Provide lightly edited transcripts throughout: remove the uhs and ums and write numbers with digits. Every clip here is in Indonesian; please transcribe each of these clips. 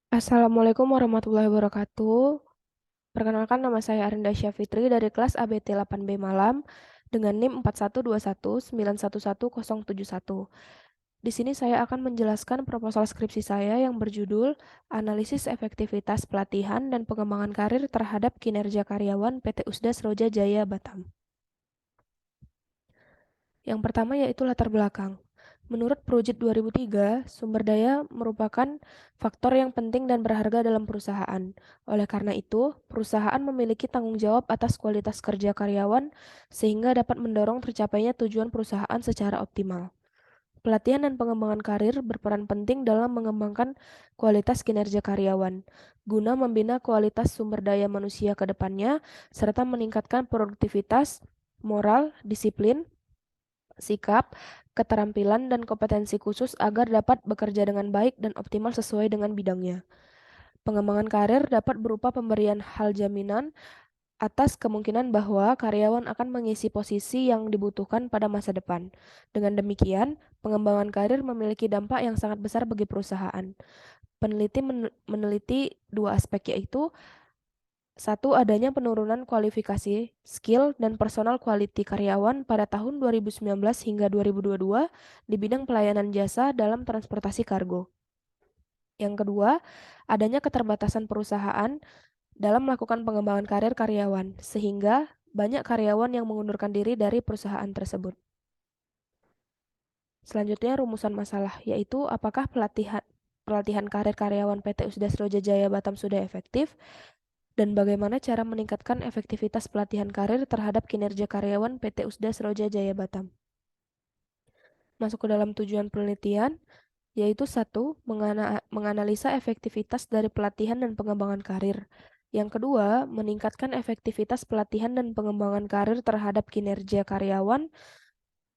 Assalamualaikum warahmatullahi wabarakatuh. Perkenalkan nama saya Arinda Syafitri dari kelas ABT 8B Malam dengan NIM 4121911071. Di sini saya akan menjelaskan proposal skripsi saya yang berjudul Analisis Efektivitas Pelatihan dan Pengembangan Karir terhadap Kinerja Karyawan PT Usda Seroja Jaya Batam. Yang pertama yaitu latar belakang. Menurut Project 2003, sumber daya merupakan faktor yang penting dan berharga dalam perusahaan. Oleh karena itu, perusahaan memiliki tanggung jawab atas kualitas kerja karyawan sehingga dapat mendorong tercapainya tujuan perusahaan secara optimal. Pelatihan dan pengembangan karir berperan penting dalam mengembangkan kualitas kinerja karyawan, guna membina kualitas sumber daya manusia ke depannya, serta meningkatkan produktivitas, moral, disiplin, sikap, keterampilan, dan kompetensi khusus agar dapat bekerja dengan baik dan optimal sesuai dengan bidangnya. Pengembangan karir dapat berupa pemberian hal jaminan atas kemungkinan bahwa karyawan akan mengisi posisi yang dibutuhkan pada masa depan. Dengan demikian, pengembangan karir memiliki dampak yang sangat besar bagi perusahaan. Peneliti meneliti dua aspek, yaitu satu, adanya penurunan kualifikasi, skill, dan personal quality karyawan pada tahun 2019 hingga 2022 di bidang pelayanan jasa dalam transportasi kargo. Yang kedua, adanya keterbatasan perusahaan dalam melakukan pengembangan karir karyawan, sehingga banyak karyawan yang mengundurkan diri dari perusahaan tersebut. Selanjutnya, rumusan masalah, yaitu apakah pelatihan karir karyawan PT Usda Seroja Jaya Batam sudah efektif, dan bagaimana cara meningkatkan efektivitas pelatihan karir terhadap kinerja karyawan PT Usda Seroja Jaya Batam. Masuk ke dalam tujuan penelitian, yaitu satu, menganalisa efektivitas dari pelatihan dan pengembangan karir. Yang kedua, meningkatkan efektivitas pelatihan dan pengembangan karir terhadap kinerja karyawan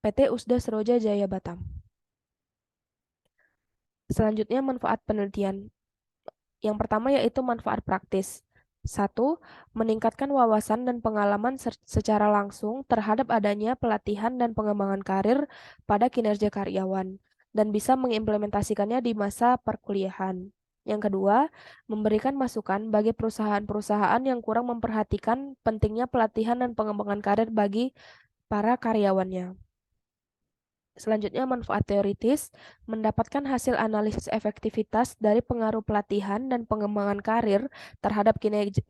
PT Usda Seroja Jaya Batam. Selanjutnya, manfaat penelitian. Yang pertama yaitu manfaat praktis. Satu, meningkatkan wawasan dan pengalaman secara langsung terhadap adanya pelatihan dan pengembangan karir pada kinerja karyawan dan bisa mengimplementasikannya di masa perkuliahan. Yang kedua, memberikan masukan bagi perusahaan-perusahaan yang kurang memperhatikan pentingnya pelatihan dan pengembangan karir bagi para karyawannya. Selanjutnya, manfaat teoritis, mendapatkan hasil analisis efektivitas dari pengaruh pelatihan dan pengembangan karir terhadap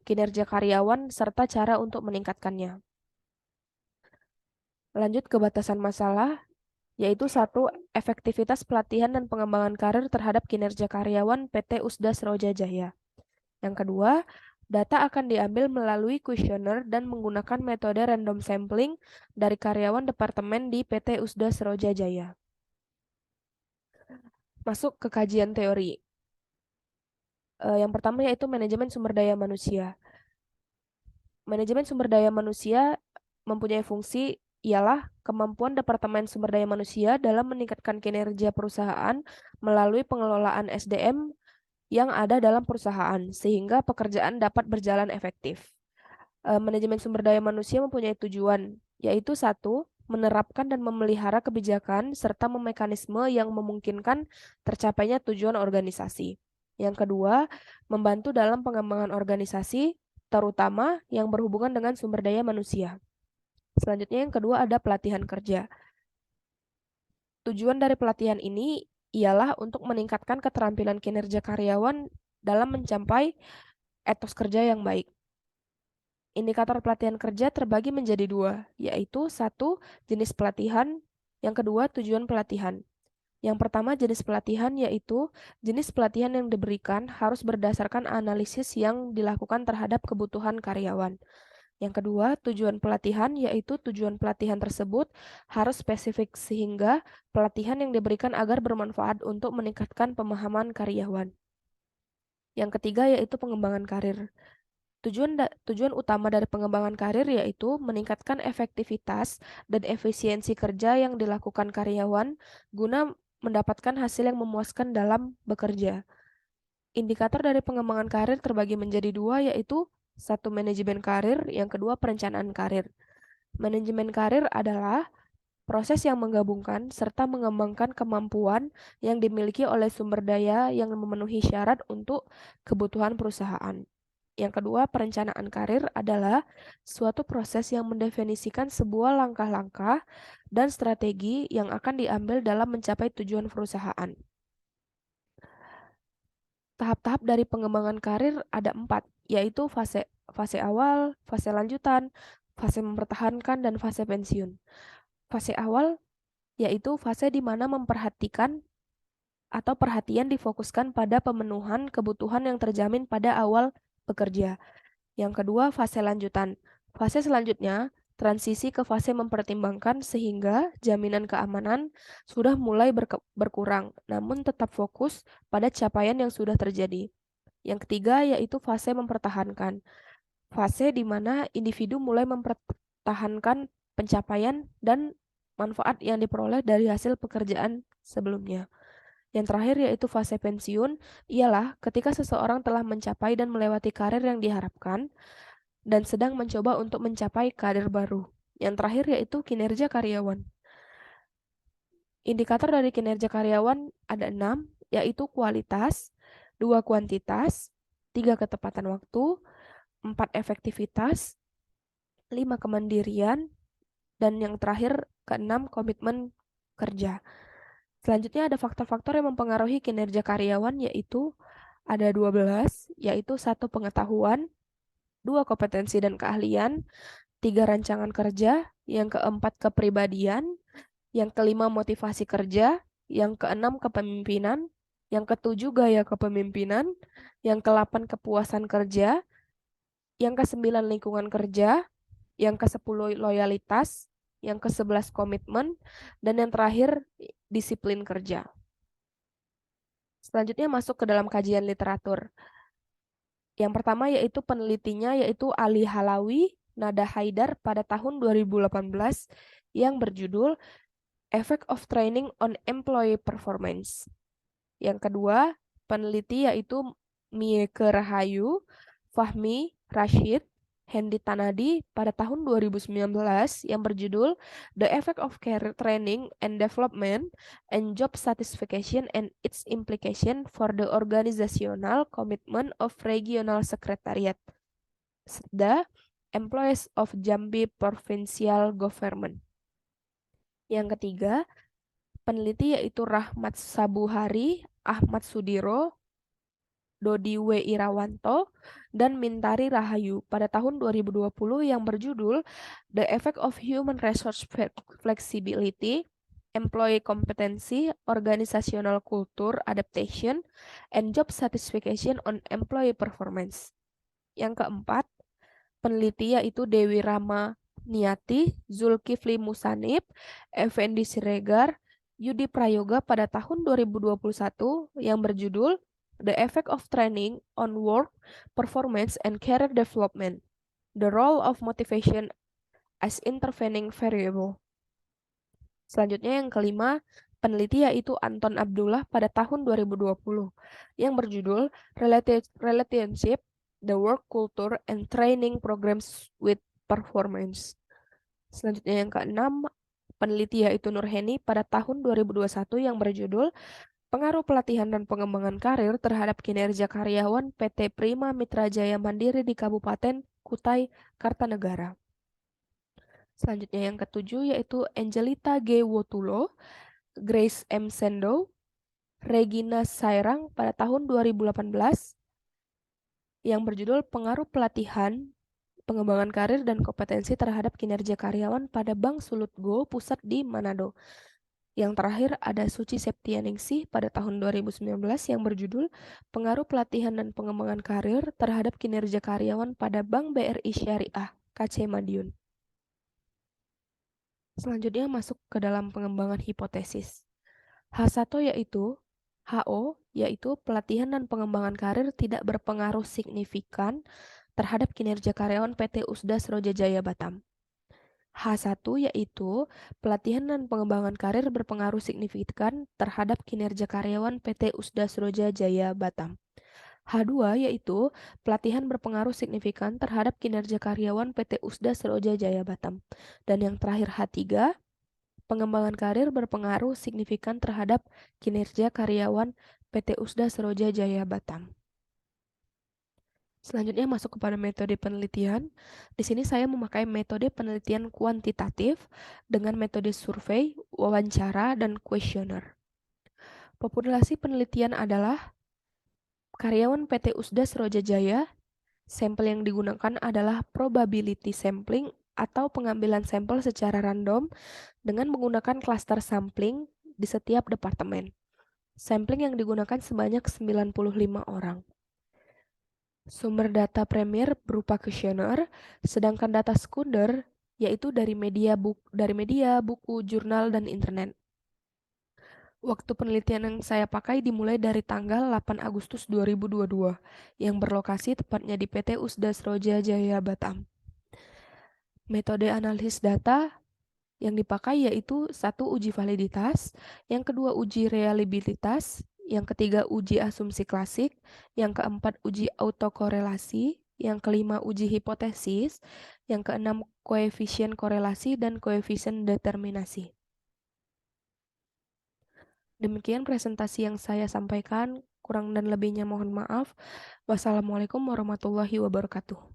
kinerja karyawan serta cara untuk meningkatkannya. Lanjut ke batasan masalah, yaitu satu, efektivitas pelatihan dan pengembangan karir terhadap kinerja karyawan PT Usda Seroja Jaya. Yang kedua, data akan diambil melalui kuesioner dan menggunakan metode random sampling dari karyawan departemen di PT Usda Seroja Jaya. Masuk ke kajian teori. Yang pertama yaitu manajemen sumber daya manusia. Manajemen sumber daya manusia mempunyai fungsi ialah kemampuan Departemen Sumber Daya Manusia dalam meningkatkan kinerja perusahaan melalui pengelolaan SDM yang ada dalam perusahaan sehingga pekerjaan dapat berjalan efektif. Manajemen sumber daya manusia mempunyai tujuan, yaitu satu, menerapkan dan memelihara kebijakan serta mekanisme yang memungkinkan tercapainya tujuan organisasi. Yang kedua, membantu dalam pengembangan organisasi, terutama yang berhubungan dengan sumber daya manusia. Selanjutnya yang kedua ada pelatihan kerja. Tujuan dari pelatihan ini ialah untuk meningkatkan keterampilan kinerja karyawan dalam mencapai etos kerja yang baik. Indikator pelatihan kerja terbagi menjadi dua, yaitu satu, jenis pelatihan, yang kedua, tujuan pelatihan. Yang pertama, jenis pelatihan, yaitu jenis pelatihan yang diberikan harus berdasarkan analisis yang dilakukan terhadap kebutuhan karyawan. Yang kedua, tujuan pelatihan, yaitu tujuan pelatihan tersebut harus spesifik sehingga pelatihan yang diberikan agar bermanfaat untuk meningkatkan pemahaman karyawan. Yang ketiga, yaitu pengembangan karir. Tujuan utama dari pengembangan karir yaitu meningkatkan efektivitas dan efisiensi kerja yang dilakukan karyawan guna mendapatkan hasil yang memuaskan dalam bekerja. Indikator dari pengembangan karir terbagi menjadi dua, yaitu satu, manajemen karir, yang kedua, perencanaan karir. Manajemen karir adalah Proses yang menggabungkan serta mengembangkan kemampuan yang dimiliki oleh sumber daya yang memenuhi syarat untuk kebutuhan perusahaan. Yang kedua, perencanaan karir adalah suatu proses yang mendefinisikan sebuah langkah-langkah dan strategi yang akan diambil dalam mencapai tujuan perusahaan. Tahap-tahap dari pengembangan karir ada 4, yaitu fase fase awal, fase lanjutan, fase mempertahankan, dan fase pensiun. Fase awal yaitu fase di mana memperhatikan atau perhatian difokuskan pada pemenuhan kebutuhan yang terjamin pada awal bekerja. Yang kedua, fase lanjutan. Fase selanjutnya, transisi ke fase mempertimbangkan sehingga jaminan keamanan sudah mulai berkurang, namun tetap fokus pada capaian yang sudah terjadi. Yang ketiga, yaitu fase mempertahankan. Fase di mana individu mulai mempertahankan pencapaian dan manfaat yang diperoleh dari hasil pekerjaan sebelumnya. Yang terakhir yaitu fase pensiun, ialah ketika seseorang telah mencapai dan melewati karir yang diharapkan dan sedang mencoba untuk mencapai karir baru. Yang terakhir yaitu kinerja karyawan. Indikator dari kinerja karyawan ada 6, yaitu kualitas, 2 kuantitas, 3 ketepatan waktu, 4 efektivitas, 5 kemandirian, dan yang terakhir keenam komitmen kerja. Selanjutnya ada faktor-faktor yang mempengaruhi kinerja karyawan yaitu ada 12, yaitu 1 pengetahuan, 2 kompetensi dan keahlian, 3 rancangan kerja, yang keempat kepribadian, yang kelima motivasi kerja, yang keenam kepemimpinan, yang ketujuh gaya kepemimpinan, yang ke-8 kepuasan kerja, yang ke-9 lingkungan kerja, yang ke-10 loyalitas, yang ke-11 komitmen, dan yang terakhir disiplin kerja. Selanjutnya masuk ke dalam kajian literatur. Yang pertama yaitu penelitinya yaitu Ali Halawi, Nada Haidar pada tahun 2018 yang berjudul Effect of Training on Employee Performance. Yang kedua, peneliti yaitu Mieke Rahayu, Fahmi Rashid, Hendy Tanadi pada tahun 2019 yang berjudul The Effect of Career Training and Development and Job Satisfaction and Its Implication for the Organizational Commitment of Regional Secretariat, the Employees of Jambi Provincial Government. Yang ketiga, peneliti yaitu Rahmat Sabuhari, Ahmad Sudiro, Dodi W. Irawanto, dan Mintari Rahayu pada tahun 2020 yang berjudul The Effect of Human Resource Flexibility, Employee Competency, Organizational Culture Adaptation, and Job Satisfaction on Employee Performance. Yang keempat, peneliti yaitu Dewi Rama Niati, Zulkifli Musanib, Effendi Siregar, Yudi Prayoga pada tahun 2021 yang berjudul The Effect of Training on Work, Performance, and Career Development, The Role of Motivation as Intervening Variable. Selanjutnya yang kelima, peneliti yaitu Anton Abdullah pada tahun 2020 yang berjudul Relationship, the Work Culture and Training Programs with Performance. Selanjutnya yang keenam, peneliti yaitu Nurheni pada tahun 2021 yang berjudul Pengaruh Pelatihan dan Pengembangan Karir terhadap Kinerja Karyawan PT Prima Mitra Jaya Mandiri di Kabupaten Kutai Kartanegara. Selanjutnya yang ketujuh yaitu Angelita G. Wotulo, Grace M. Sendo, Regina Sairang pada tahun 2018 yang berjudul Pengaruh Pelatihan, Pengembangan Karir dan Kompetensi terhadap Kinerja Karyawan pada Bank Sulutgo Pusat di Manado. Yang terakhir ada Suci Septianingsih pada tahun 2019 yang berjudul Pengaruh Pelatihan dan Pengembangan Karir terhadap Kinerja Karyawan pada Bank BRI Syariah KC Madiun. Selanjutnya masuk ke dalam pengembangan hipotesis. H1 yaitu HO yaitu pelatihan dan pengembangan karir tidak berpengaruh signifikan terhadap kinerja karyawan PT Usda Seroja Jaya Batam. H1 yaitu pelatihan dan pengembangan karir berpengaruh signifikan terhadap kinerja karyawan PT Usda Seroja Jaya Batam. H2 yaitu pelatihan berpengaruh signifikan terhadap kinerja karyawan PT Usda Seroja Jaya Batam. Dan yang terakhir H3, Pengembangan karir berpengaruh signifikan terhadap kinerja karyawan PT Usda Seroja Jaya Batam. Selanjutnya masuk kepada metode penelitian. Di sini saya memakai metode penelitian kuantitatif dengan metode survei, wawancara, dan kuesioner. Populasi penelitian adalah karyawan PT Usda Seroja Jaya. Sampel yang digunakan adalah probability sampling atau pengambilan sampel secara random dengan menggunakan klaster sampling di setiap departemen. Sampling yang digunakan sebanyak 95 orang. Sumber data premier berupa kuesioner, sedangkan data sekunder yaitu dari media, buku, jurnal, dan internet. Waktu penelitian yang saya pakai dimulai dari tanggal 8 Agustus 2022 yang berlokasi tepatnya di PT Usda Seroja Jaya Batam. Metode analisis data yang dipakai yaitu satu uji validitas, yang kedua uji reliabilitas, yang ketiga uji asumsi klasik, yang keempat uji autokorelasi, yang kelima uji hipotesis, yang keenam koefisien korelasi dan koefisien determinasi. Demikian presentasi yang saya sampaikan, kurang dan lebihnya mohon maaf. Wassalamualaikum warahmatullahi wabarakatuh.